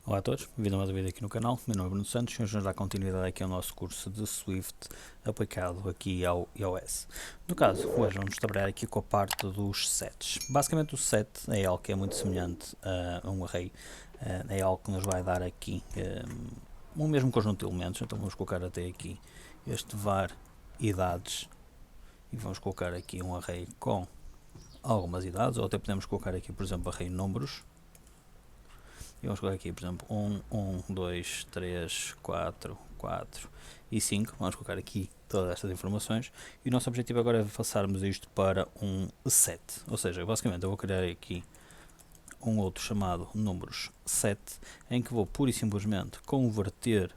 Olá a todos, bem-vindo a mais um vídeo aqui no canal. Meu nome é Bruno Santos e hoje vamos dar continuidade aqui ao nosso curso de Swift aplicado aqui ao iOS. No caso, hoje vamos trabalhar aqui com a parte dos sets. Basicamente o set é algo que é muito semelhante a um array, é algo que nos vai dar aqui um mesmo conjunto de elementos. Então vamos colocar até aqui este var idades e vamos colocar aqui um array com algumas idades, ou até podemos colocar aqui, por exemplo, array números. E vamos colocar aqui, por exemplo, 1, 2, 3, 4, 4 e 5. Vamos colocar aqui todas estas informações. E o nosso objetivo agora é passarmos isto para um set. Ou seja, basicamente eu vou criar aqui um outro chamado números set, em que vou pura e simplesmente converter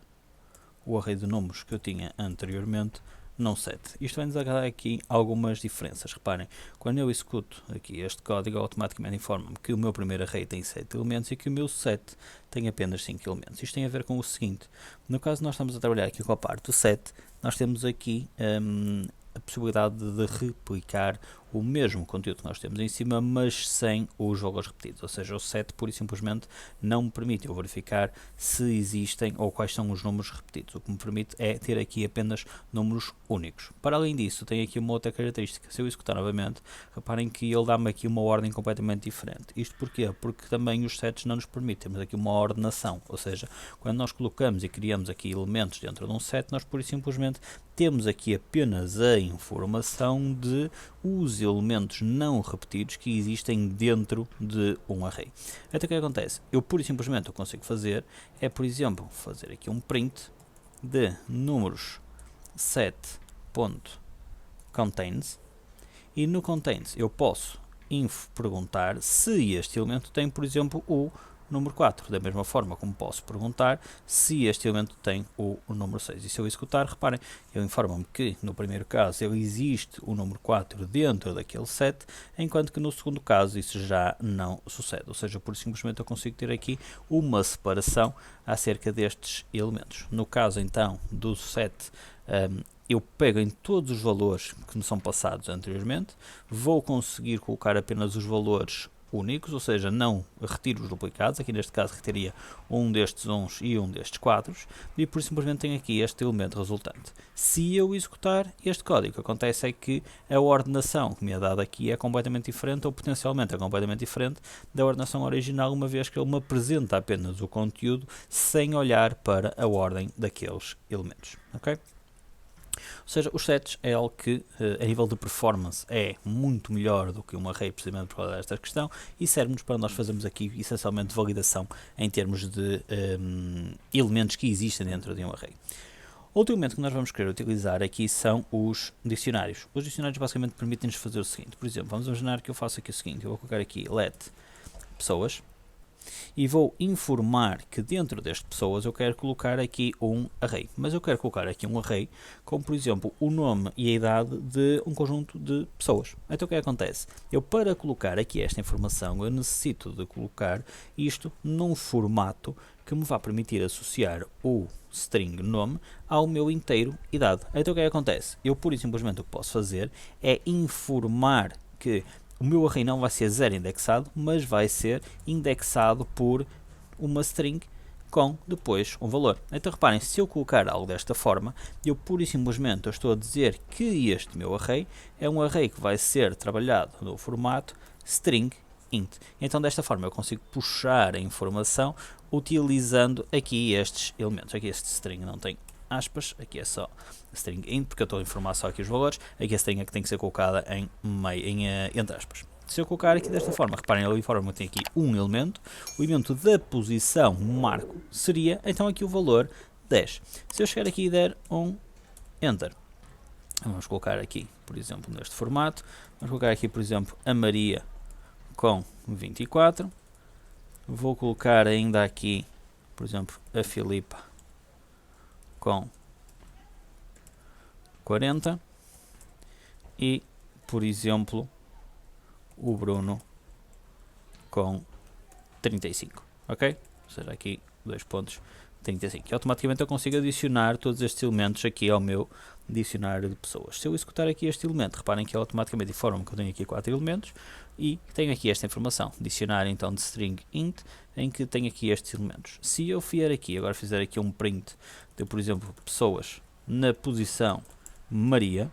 o array de números que eu tinha anteriormente num set. Isto vai nos dar aqui algumas diferenças. Reparem, quando eu executo aqui este código, automaticamente informa-me que o meu primeiro array tem 7 elementos e que o meu set tem apenas 5 elementos. Isto tem a ver com o seguinte: no caso nós estamos a trabalhar aqui com a parte do set, nós temos aqui a possibilidade de replicar o mesmo conteúdo que nós temos em cima, mas sem os valores repetidos. Ou seja, o set pura e simplesmente não me permite eu verificar se existem ou quais são os números repetidos. O que me permite é ter aqui apenas números únicos. Para além disso, tem aqui uma outra característica. Se eu executar novamente, reparem que ele dá-me aqui uma ordem completamente diferente. Isto porquê? Porque também os sets não nos permitem. Temos aqui uma ordenação, ou seja, quando nós colocamos e criamos aqui elementos dentro de um set, nós pura e simplesmente temos aqui apenas a informação de os elementos não repetidos que existem dentro de um array. Então o que acontece? Eu pura e simplesmente o que consigo fazer é, por exemplo, fazer aqui um print de números set.contains e no contains eu posso perguntar se este elemento tem, por exemplo, o número 4, da mesma forma como posso perguntar se este elemento tem o número 6. E se eu executar, reparem, ele informa-me que no primeiro caso ele existe o número 4 dentro daquele set, enquanto que no segundo caso isso já não sucede. Ou seja, por simplesmente eu consigo ter aqui uma separação acerca destes elementos. No caso então do set, eu pego em todos os valores que me são passados anteriormente, vou conseguir colocar apenas os valores únicos, ou seja, não retiro os duplicados. Aqui neste caso retiraria um destes 1 e um destes 4 e por simplesmente tenho aqui este elemento resultante. Se eu executar este código, o que acontece é que a ordenação que me é dada aqui é completamente diferente, ou potencialmente é completamente diferente da ordenação original, uma vez que ele me apresenta apenas o conteúdo sem olhar para a ordem daqueles elementos. Ok? Ou seja, os sets é algo que, a nível de performance, é muito melhor do que um array, precisamente por causa desta questão, e serve-nos para nós fazermos aqui, essencialmente, validação em termos de elementos que existem dentro de um array. Outro elemento que nós vamos querer utilizar aqui são os dicionários. Os dicionários basicamente permitem-nos fazer o seguinte. Por exemplo, vamos imaginar que eu faço aqui o seguinte. Eu vou colocar aqui let pessoas e vou informar que dentro deste pessoas eu quero colocar aqui um array. Mas eu quero colocar aqui um array com, por exemplo, o nome e a idade de um conjunto de pessoas. Então o que acontece? Eu, para colocar aqui esta informação, eu necessito de colocar isto num formato que me vai permitir associar o string nome ao meu inteiro idade. Então o que acontece? Eu, pura e simplesmente, o que posso fazer é informar que o meu array não vai ser 0 indexado, mas vai ser indexado por uma string com depois um valor. Então reparem, se eu colocar algo desta forma, eu pura e simplesmente estou a dizer que este meu array é um array que vai ser trabalhado no formato string int. Então desta forma eu consigo puxar a informação utilizando aqui estes elementos. Aqui este string não tem aspas, aqui é só string int, porque eu estou a informar só aqui os valores. Aqui a string é que tem que ser colocada entre aspas. Se eu colocar aqui desta forma, reparem, ele informa que tem aqui um elemento, o elemento da posição marco seria então aqui o valor 10. Se eu chegar aqui e der um enter, vamos colocar aqui, por exemplo, neste formato, vamos colocar aqui, por exemplo, a Maria com 24, vou colocar ainda aqui, por exemplo, a Filipa com 40 e, por exemplo, o Bruno com 35, ok? Ou seja, aqui 2 pontos 35. E automaticamente eu consigo adicionar todos estes elementos aqui ao meu dicionário de pessoas. Se eu executar aqui este elemento, reparem que ele automaticamente informa que eu tenho aqui 4 elementos e tenho aqui esta informação. Dicionário então de string int, em que tenho aqui estes elementos. Se eu vier aqui, agora fizer aqui um print de, por exemplo, pessoas na posição Maria,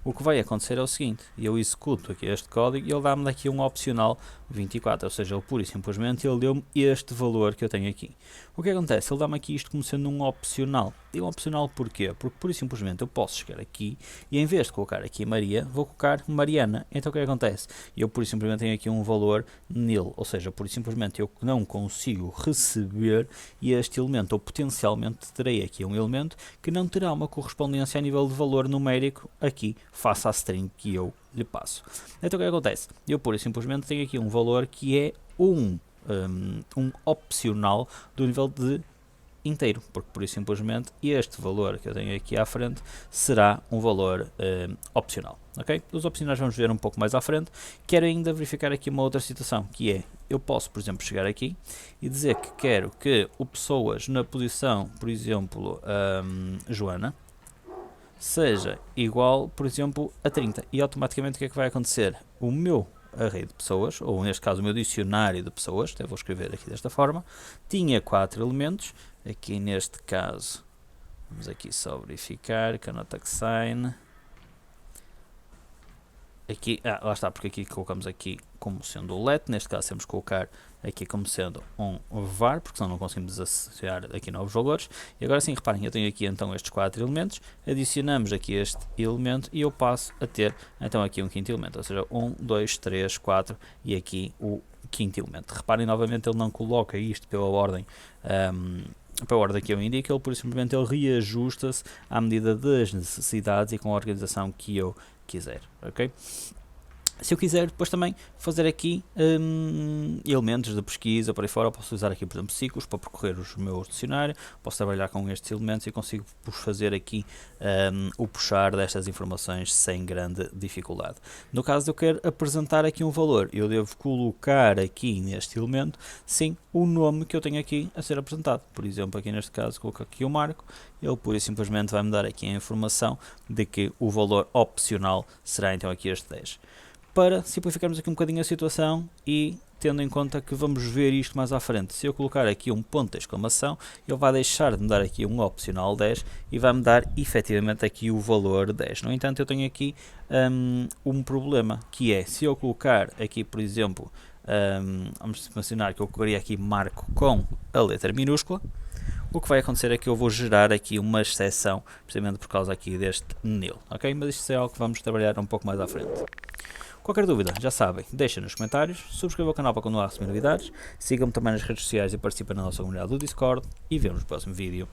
o que vai acontecer é o seguinte: eu executo aqui este código e ele dá-me daqui um opcional 24, ou seja, ele pura e simplesmente ele deu-me este valor que eu tenho aqui. O que acontece? Ele dá-me aqui isto como sendo um opcional. E um opcional porquê? Porque pura e simplesmente eu posso chegar aqui e em vez de colocar aqui Maria, vou colocar Mariana. Então o que acontece? Eu pura e simplesmente tenho aqui um valor nil, ou seja, pura e simplesmente eu não consigo receber este elemento, ou potencialmente terei aqui um elemento que não terá uma correspondência a nível de valor numérico aqui, face à string que eu lhe passo. Então o que acontece? Eu pura e simplesmente tenho aqui um valor que é um opcional do nível de inteiro, porque pura e simplesmente este valor que eu tenho aqui à frente será um valor opcional. Ok? Os opcionais vamos ver um pouco mais à frente. Quero ainda verificar aqui uma outra situação, que é, eu posso, por exemplo, chegar aqui e dizer que quero que o pessoas na posição, por exemplo, Joana, seja igual, por exemplo, a 30. E automaticamente o que é que vai acontecer? O meu array de pessoas, ou neste caso o meu dicionário de pessoas, até vou escrever aqui desta forma, tinha 4 elementos. Aqui neste caso, vamos aqui só verificar, cannot assign. Aqui, lá está, porque aqui colocamos aqui como sendo o let, neste caso temos que colocar aqui como sendo um var, porque senão não conseguimos associar aqui novos valores. E agora sim, reparem, eu tenho aqui então estes 4 elementos, adicionamos aqui este elemento e eu passo a ter então aqui um quinto elemento, ou seja, 1, 2, 3, 4 e aqui o quinto elemento. Reparem novamente, ele não coloca isto pela ordem que eu indico, ele por simplesmente ele reajusta-se à medida das necessidades e com a organização que eu quiser, ok? Se eu quiser depois também fazer aqui elementos de pesquisa por aí fora, posso usar aqui por exemplo ciclos para percorrer o meu dicionário, posso trabalhar com estes elementos e consigo fazer aqui o puxar destas informações sem grande dificuldade. No caso de eu quero apresentar aqui um valor, eu devo colocar aqui neste elemento, sim, o nome que eu tenho aqui a ser apresentado. Por exemplo, aqui neste caso coloco aqui o Marco, ele pura e simplesmente vai me dar aqui a informação de que o valor opcional será então aqui este 10. Para simplificarmos aqui um bocadinho a situação e tendo em conta que vamos ver isto mais à frente, se eu colocar aqui um ponto de exclamação, ele vai deixar de me dar aqui um opcional 10 e vai me dar efetivamente aqui o valor 10. No entanto, eu tenho aqui um problema, que é, se eu colocar aqui, por exemplo, vamos mencionar que eu colocaria aqui Marco com a letra minúscula, o que vai acontecer é que eu vou gerar aqui uma exceção, precisamente por causa aqui deste nil, ok? Mas isto é algo que vamos trabalhar um pouco mais à frente. Qualquer dúvida, já sabem, deixem nos comentários, subscrevam o canal para continuar a receber novidades, sigam-me também nas redes sociais e participem na nossa comunidade do Discord e vemos no próximo vídeo.